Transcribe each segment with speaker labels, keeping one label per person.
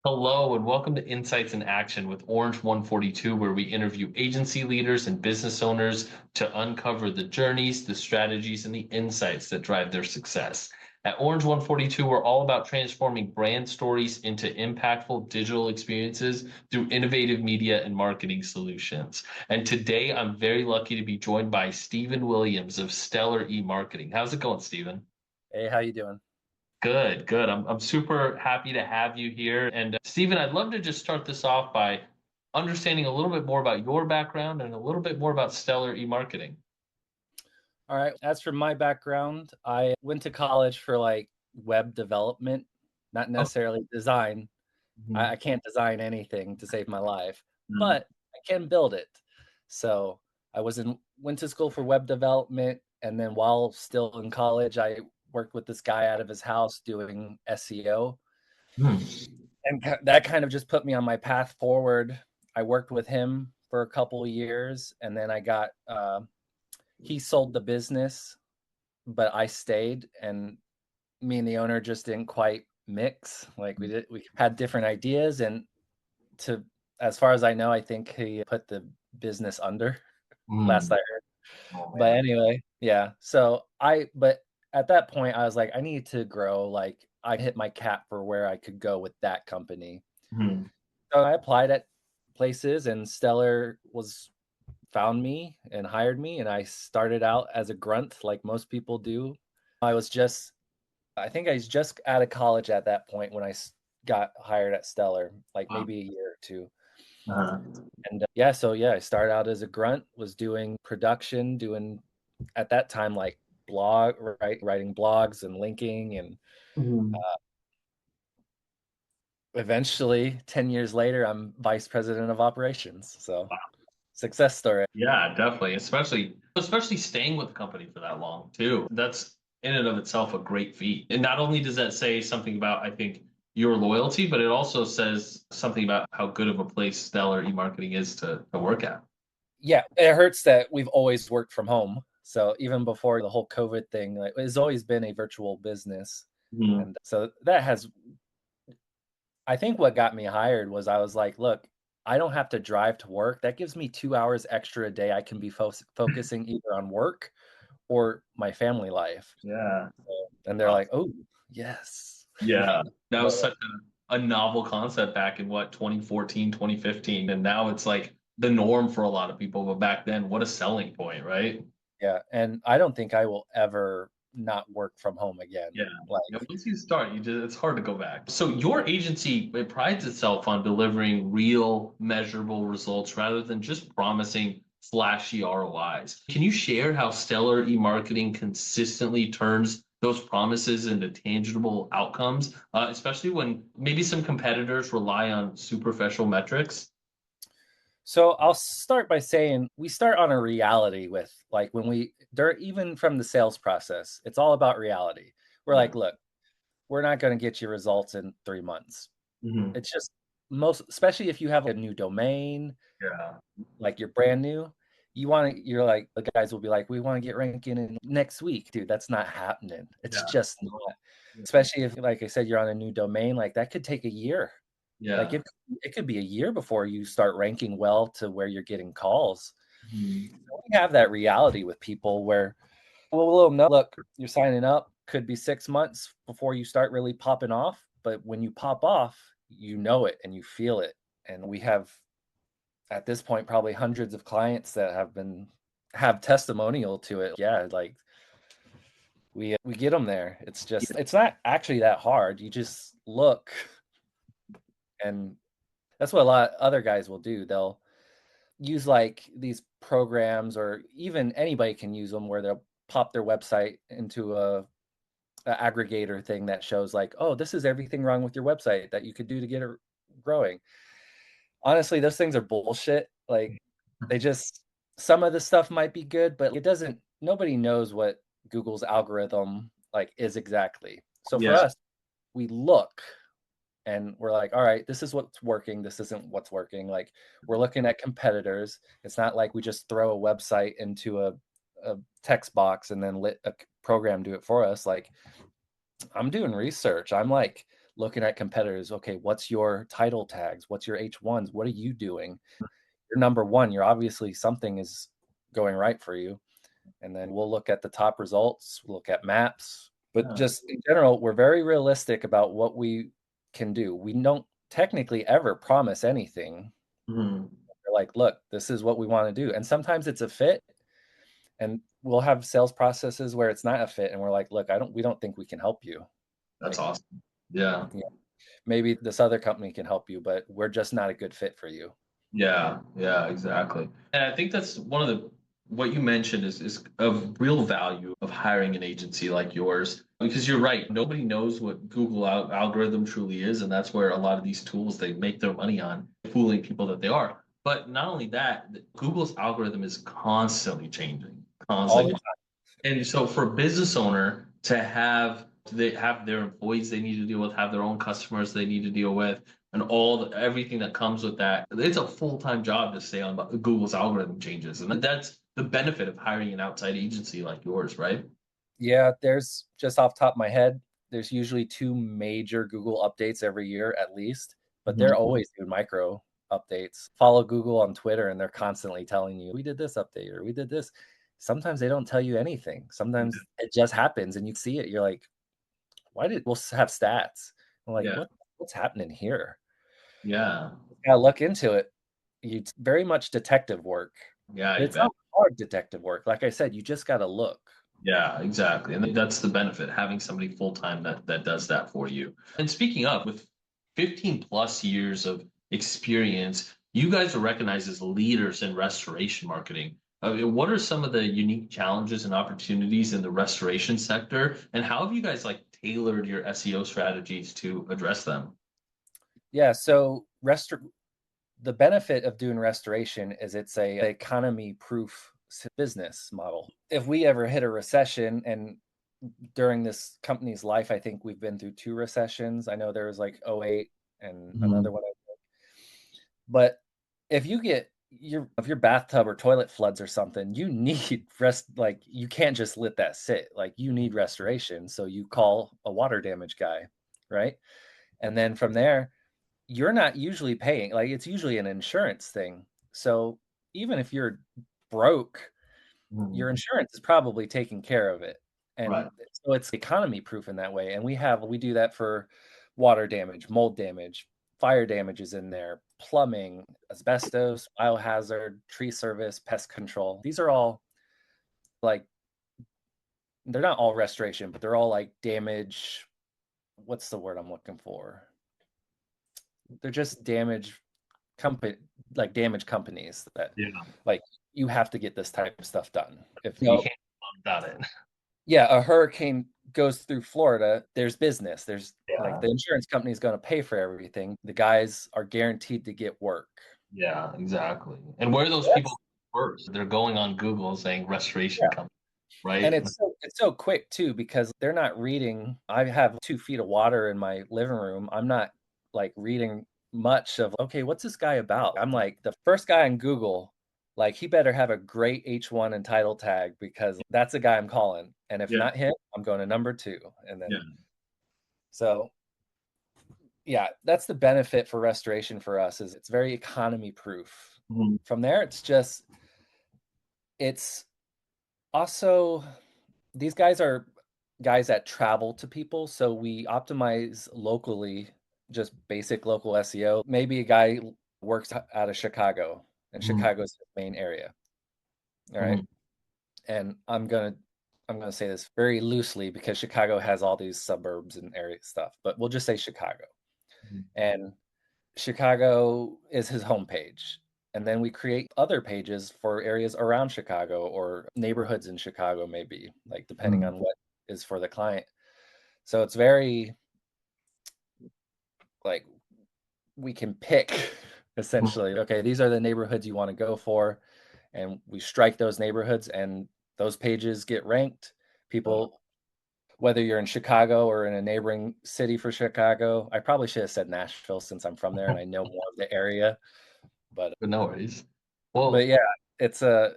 Speaker 1: Hello, and welcome to Insights in Action with Orange 142, where we interview agency leaders and business owners to uncover the journeys, the strategies, and the insights that drive their success. At Orange 142, we're all about transforming brand stories into impactful digital experiences through innovative media and marketing solutions. And today, I'm very lucky to be joined by Stephen Williams of Stellar-eMarketing. How's it going, Stephen?
Speaker 2: Hey, how you doing?
Speaker 1: Good, good. I'm super happy to have you here. And Stephen, I'd love to just start this off by understanding a little bit more about your background and a little bit more about Stellar e-marketing.
Speaker 2: All right. As for my background, I went to college for like web development, not
Speaker 1: Oh,
Speaker 2: necessarily design. I
Speaker 1: mhm,
Speaker 2: can't design anything to save my life,
Speaker 1: mhm,
Speaker 2: but I can build it. So I went to school for web development, and then while still in college, I worked with this guy out of his house doing SEO,
Speaker 1: mhm,
Speaker 2: and that kind of just put me on my path forward. I worked with him for a couple of years, and then he sold the business, but I stayed, and me and the owner just didn't quite mix. Like we had different ideas, and to as far as I know, I think he put the business under last I
Speaker 1: mhm.
Speaker 2: heard.
Speaker 1: Oh
Speaker 2: But
Speaker 1: man.
Speaker 2: anyway, yeah. But at that point I was like, I need to grow. Like I hit my cap for where I could go with that company.
Speaker 1: Mhm,
Speaker 2: So I applied at places, and Stellar was found me and hired me, and I started out as a grunt like most people do. I was just I think I was just out of college at that point when got hired at Stellar, like
Speaker 1: wow.
Speaker 2: maybe a year or two.
Speaker 1: Uh-huh.
Speaker 2: And yeah, I started out as a grunt, was doing production, doing at that time like writing blogs and linking, and
Speaker 1: Mhm.
Speaker 2: eventually 10 years later I'm vice president of operations. So success story.
Speaker 1: Yeah, definitely. Especially staying with the company for that long too. That's in and of itself a great feat. And not only does that say something about, I think, your loyalty, but it also says something about how good of a place Stellar e-marketing is to work at.
Speaker 2: Yeah, it hurts that we've always worked from home. So even before the whole COVID thing, like it's always been a virtual business.
Speaker 1: Mhm.
Speaker 2: And so that has I think what got me hired was I was like, look, I don't have to drive to work. That gives me 2 hours extra a day. I can be focusing either on work or my family life.
Speaker 1: Yeah.
Speaker 2: And they're
Speaker 1: Wow.
Speaker 2: like, "Oh, yes."
Speaker 1: Yeah. That
Speaker 2: Yeah.
Speaker 1: was such a novel concept back in what, 2014, 2015. And now it's like the norm for a lot of people. But back then, what a selling point, right?
Speaker 2: Yeah, and I don't think I will ever not work from home again.
Speaker 1: Yeah. Yeah,
Speaker 2: Like,
Speaker 1: once you start, it's hard to go back. So your agency, it prides itself on delivering real, measurable results rather than just promising flashy ROIs. Can you share how Stellar e-marketing consistently turns those promises into tangible outcomes, especially when maybe some competitors rely on superficial metrics?
Speaker 2: so I'll start by saying we start on a reality with like when we there even from the sales process, it's all about reality. We're
Speaker 1: Yeah.
Speaker 2: like, look, we're not going to get you results in 3 months.
Speaker 1: Mhm.
Speaker 2: It's just most especially if you have a new domain,
Speaker 1: Yeah.
Speaker 2: like you're brand new, you're like the guys will be like, we want to get ranking in next week. Dude, that's not happening. It's
Speaker 1: Yeah.
Speaker 2: just not. Especially if like I said, you're on a new domain, like that could take a year. Like
Speaker 1: Yeah.
Speaker 2: it could be a year before you start ranking well to where you're getting calls.
Speaker 1: Mhm.
Speaker 2: We have that reality with people where we'll know, look, you're signing up, could be 6 months before you start really popping off. But when you pop off, you know it and you feel it. And we have at this point probably hundreds of clients that have testimonial to it. Yeah, like we get them there. It's not actually that hard. You just look, and that's what a lot of other guys will do. They'll use like these programs, or even anybody can use them, where they'll pop their website into a aggregator thing that shows like, oh, this is everything wrong with your website that you could do to get it growing. Honestly, those things are bullshit. Like they just some of the stuff might be good, but it doesn't nobody knows what Google's algorithm like is exactly. So for
Speaker 1: Yeah.
Speaker 2: us, we look and we're like, all right, this is what's working, this isn't what's working. Like we're looking at competitors. It's not like we just throw a website into a text box and then let a program do it for us. Like I'm doing research. I'm like looking at competitors. Okay, what's your title tags? What's your H1s? What are you doing? You're number one. You're obviously something is going right for you. And then we'll look at the top results, we'll look at maps. But
Speaker 1: Yeah.
Speaker 2: just in general, we're very realistic about what we can do. We don't technically ever promise anything.
Speaker 1: Mhm.
Speaker 2: We're like, look, this is what we want to do. And sometimes it's a fit. And we'll have sales processes where it's not a fit. And we're like, look, we don't think we can help you.
Speaker 1: That's
Speaker 2: Like,
Speaker 1: awesome. Yeah.
Speaker 2: yeah, maybe this other company can help you, but we're just not a good fit for you.
Speaker 1: Yeah, yeah, exactly. And I think that's one of the what you mentioned is of real value of hiring an agency like yours because you're right. Nobody knows what Google algorithm truly is, and that's where a lot of these tools they make their money on fooling people that they are. But not only that, Google's algorithm is constantly changing,
Speaker 2: All the
Speaker 1: constantly.
Speaker 2: time.
Speaker 1: And so for a business owner to have they have their employees they need to deal with, have their own customers they need to deal with, and everything that comes with that, it's a full-time job to stay on Google's algorithm changes. And that's the benefit of hiring an outside agency like yours, right?
Speaker 2: Yeah, there's just off top of my head, there's usually two major Google updates every year at least, but they're
Speaker 1: Mhm.
Speaker 2: always doing micro updates. Follow Google on Twitter and they're constantly telling you, we did this update or we did this. Sometimes they don't tell you anything. Sometimes it just happens and you see it. You're like, we'll have stats. I'm like,
Speaker 1: Yeah.
Speaker 2: what's happening here?
Speaker 1: Yeah.
Speaker 2: Gotta look into it. It's very much detective work.
Speaker 1: Yeah,
Speaker 2: But
Speaker 1: I
Speaker 2: it's
Speaker 1: bet.
Speaker 2: not hard detective work. Like I said, you just gotta look.
Speaker 1: Yeah, exactly. And that's the benefit, having somebody full time that does that for you. And speaking of, with 15 plus years of experience, you guys are recognized as leaders in restoration marketing. What are some of the unique challenges and opportunities in the restoration sector? And how have you guys like tailored your SEO strategies to address them?
Speaker 2: Yeah, so the benefit of doing restoration is it's a economy proof business model. If we ever hit a recession, and during this company's life, I think we've been through two recessions. I know there was like '08 and another
Speaker 1: Mhm.
Speaker 2: one. But if you get if your bathtub or toilet floods or something, you need rest. Like you can't just let that sit. Like you need restoration. So you call a water damage guy, right? And then from there, you're not usually paying. Like it's usually an insurance thing. So even if you're broke, your
Speaker 1: Mhm.
Speaker 2: insurance is probably taking care of it.
Speaker 1: Right.
Speaker 2: And so it's economy proof in that way. And we do that for water damage, mold damage, fire damage is in there, plumbing, asbestos, biohazard, tree service, pest control. These are all like they're not all restoration, but they're all like damage. What's the word I'm looking for? They're just company damage companies that
Speaker 1: Yeah.
Speaker 2: like you have to get this type of stuff done. If
Speaker 1: You
Speaker 2: no,
Speaker 1: can't without it.
Speaker 2: yeah, a hurricane goes through Florida, there's business. There's like
Speaker 1: Yeah.
Speaker 2: the insurance company is going to pay for everything. The guys are guaranteed to get work.
Speaker 1: Yeah, exactly. And where are those people
Speaker 2: Yes.
Speaker 1: first? They're going on Google saying restoration
Speaker 2: Yeah.
Speaker 1: company,
Speaker 2: And
Speaker 1: right?
Speaker 2: it's so quick too because they're not reading. I have 2 feet of water in my living room. I'm not like reading much of okay, what's this guy about? I'm like the first guy on Google, like he better have a great H1 and title tag because that's the guy I'm calling. And if
Speaker 1: Yeah.
Speaker 2: not him, I'm going to number two. And
Speaker 1: Yeah.
Speaker 2: then so yeah, that's the benefit for restoration for us is it's very economy proof.
Speaker 1: Mhm.
Speaker 2: From there, it's also these guys are guys that travel to people, so we optimize locally, just basic local SEO. Maybe a guy works out of Chicago, and
Speaker 1: Mhm.
Speaker 2: Chicago's his main area. All right.
Speaker 1: Mhm.
Speaker 2: And I'm gonna say this very loosely because Chicago has all these suburbs and area stuff, but we'll just say Chicago.
Speaker 1: Mhm.
Speaker 2: And Chicago is his homepage. And then we create other pages for areas around Chicago or neighborhoods in Chicago, maybe, like depending
Speaker 1: Mhm.
Speaker 2: on what is for the client. So it's very like we can pick
Speaker 1: Mhm.
Speaker 2: essentially, okay, these are the neighborhoods you want to go for. And we strike those neighborhoods and those pages get ranked. People, whether you're in Chicago or in a neighboring city for Chicago, I probably should have said Nashville since I'm from there and I know more of the area. But
Speaker 1: But no worries.
Speaker 2: but
Speaker 1: Well,
Speaker 2: yeah, it's a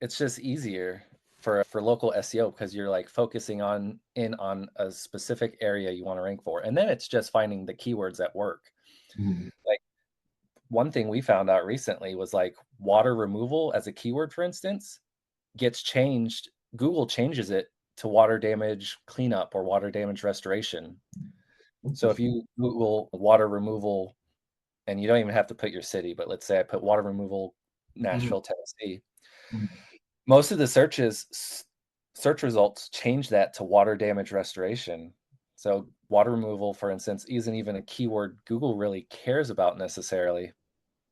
Speaker 2: it's just easier. for local SEO because you're like focusing on a specific area you want to rank for. And then it's just finding the keywords that work.
Speaker 1: Mhm.
Speaker 2: Like one thing we found out recently was like water removal as a keyword, for instance, gets changed. Google changes it to water damage cleanup or water damage restoration. So if you Google water removal, and you don't even have to put your city, but let's say I put water removal
Speaker 1: Mhm.
Speaker 2: Nashville, Tennessee,
Speaker 1: Mhm.
Speaker 2: most of the search results change that to water damage restoration. So water removal, for instance, isn't even a keyword Google really cares about necessarily.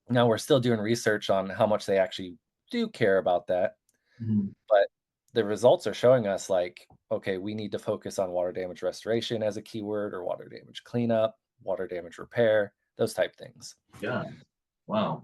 Speaker 2: Now we're still doing research on how much they actually do care about that,
Speaker 1: Mhm.
Speaker 2: but the results are showing us like, okay, we need to focus on water damage restoration as a keyword or water damage cleanup, water damage repair, those type things.
Speaker 1: Yeah. Wow.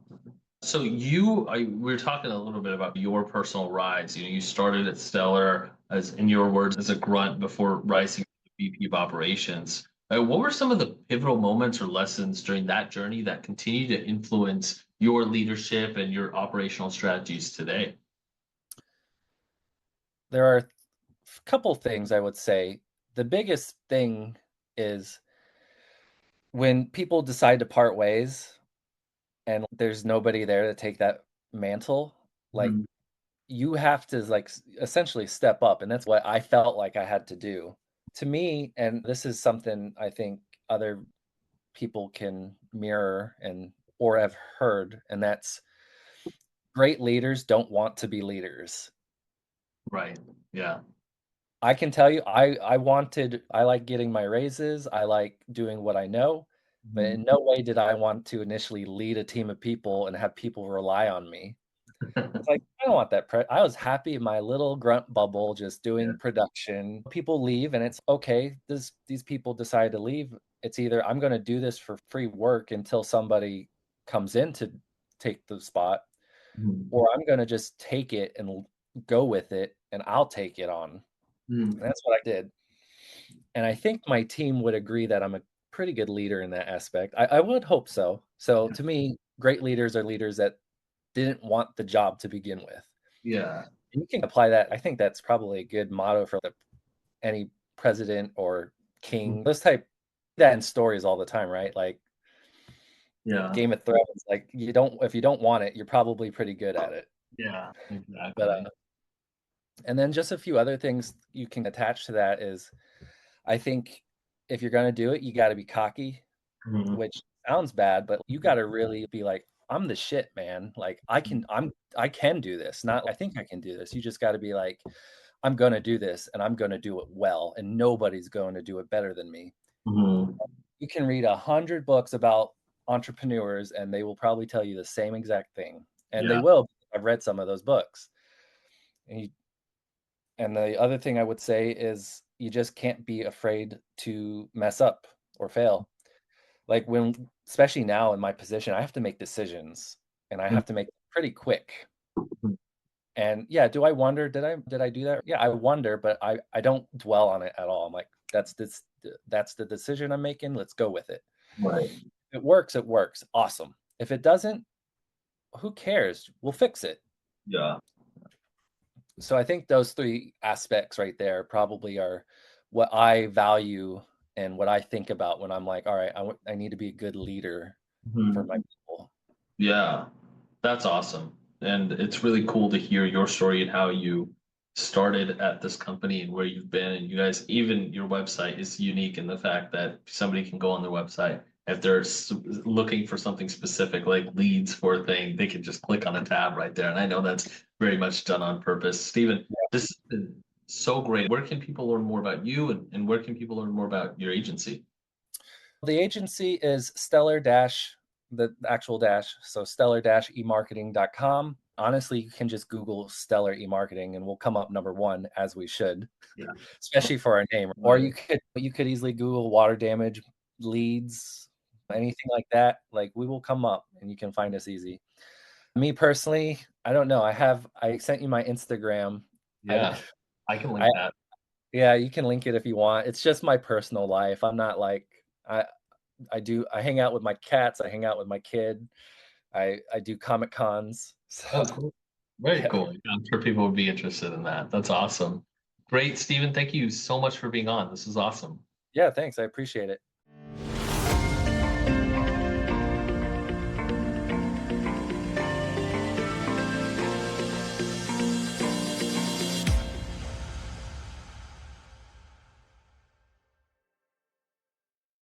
Speaker 1: So we were talking a little bit about your personal rise. You started at Stellar as, in your words, as a grunt before rising to VP of operations. What were some of the pivotal moments or lessons during that journey that continue to influence your leadership and your operational strategies today?
Speaker 2: There are a couple things I would say. The biggest thing is when people decide to part ways and there's nobody there to take that mantle, like
Speaker 1: Mhm.
Speaker 2: you have to like essentially step up, and that's what I felt like I had to do. To me, and this is something I think other people can mirror and or have heard, and that's great leaders don't want to be leaders.
Speaker 1: Right. Yeah.
Speaker 2: I can tell you, I like getting my raises, I like doing what I know, but
Speaker 1: Mhm.
Speaker 2: in no way did I want to initially lead a team of people and have people rely on me. It's like, I don't want that I was happy in my little grunt bubble just
Speaker 1: Yeah.
Speaker 2: doing production. People leave and it's okay, these people decide to leave. It's either I'm gonna do this for free work until somebody comes in to take the spot,
Speaker 1: Mhm.
Speaker 2: or I'm gonna just take it and go with it, and I'll take it on. And
Speaker 1: Mhm.
Speaker 2: that's what I did. And I think my team would agree that I'm a pretty good leader in that aspect. I would hope so. So to me, great leaders are leaders that didn't want the job to begin with.
Speaker 1: Yeah.
Speaker 2: And you can apply that. I think that's probably a good motto for any president or
Speaker 1: Mhm.
Speaker 2: king. Those type that in stories all the time, right? Like
Speaker 1: Yeah.
Speaker 2: Game of Thrones. Like you don't if you don't want it, you're probably pretty good at it.
Speaker 1: Yeah.
Speaker 2: But
Speaker 1: Exactly.
Speaker 2: and then just a few other things you can attach to that is I think if you're gonna do it, you got to be cocky,
Speaker 1: Mhm.
Speaker 2: which sounds bad, but you got to really be like, I'm the shit, man. Like I can do this. Not I think I can do this. You just got to be like, I'm going to do this and I'm going to do it well and nobody's going to do it better than me.
Speaker 1: Mhm.
Speaker 2: You can read 100 books about entrepreneurs and they will probably tell you the same exact thing. And they
Speaker 1: Yeah.
Speaker 2: will. I've read some of those books. And the other thing I would say is you just can't be afraid to mess up or fail. Like when especially now in my position, I have to make decisions and I have to make them pretty quick.
Speaker 1: Mhm.
Speaker 2: And yeah, do I wonder, did I do that? Yeah, I wonder, but I don't dwell on it at all. I'm like, that's the decision I'm making. Let's go with it.
Speaker 1: Right.
Speaker 2: If it works, it works. Awesome. If it doesn't, who cares? We'll fix it.
Speaker 1: Yeah.
Speaker 2: So I think those three aspects right there probably are what I value and what I think about when I'm like, all right, I need to be a good leader for my
Speaker 1: Mhm.
Speaker 2: people.
Speaker 1: Yeah, that's awesome. And it's really cool to hear your story and how you started at this company and where you've been. And you guys, even your website is unique in the fact that somebody can go on their website. If they're looking for something specific, like leads for a thing, they can just click on a tab right there. And I know that's very much done on purpose. Stephen, this has been so great. Where can people learn more about you and where can people learn more about your agency?
Speaker 2: The agency is stellar dash, the actual dash, so stellar-emarketing.com. Honestly, you can just Google Stellar eMarketing and we'll come up number one as we should,
Speaker 1: Yeah.
Speaker 2: especially for our name. Or
Speaker 1: Right.
Speaker 2: you could easily Google water damage leads, anything like that. Like we will come up and you can find us easy. Me personally, I don't know. I sent you my Instagram. I
Speaker 1: Yeah. I can
Speaker 2: I
Speaker 1: link that.
Speaker 2: yeah, you can link it if you want. It's just my personal life. I'm not like I hang out with my cats, I hang out with my kid. I do comic cons. So
Speaker 1: Oh, cool. Very
Speaker 2: Yeah.
Speaker 1: cool. I'm sure people would be interested in that. That's awesome. Great, Stephen. Thank you so much for being on. This is awesome.
Speaker 2: Yeah, thanks. I appreciate it.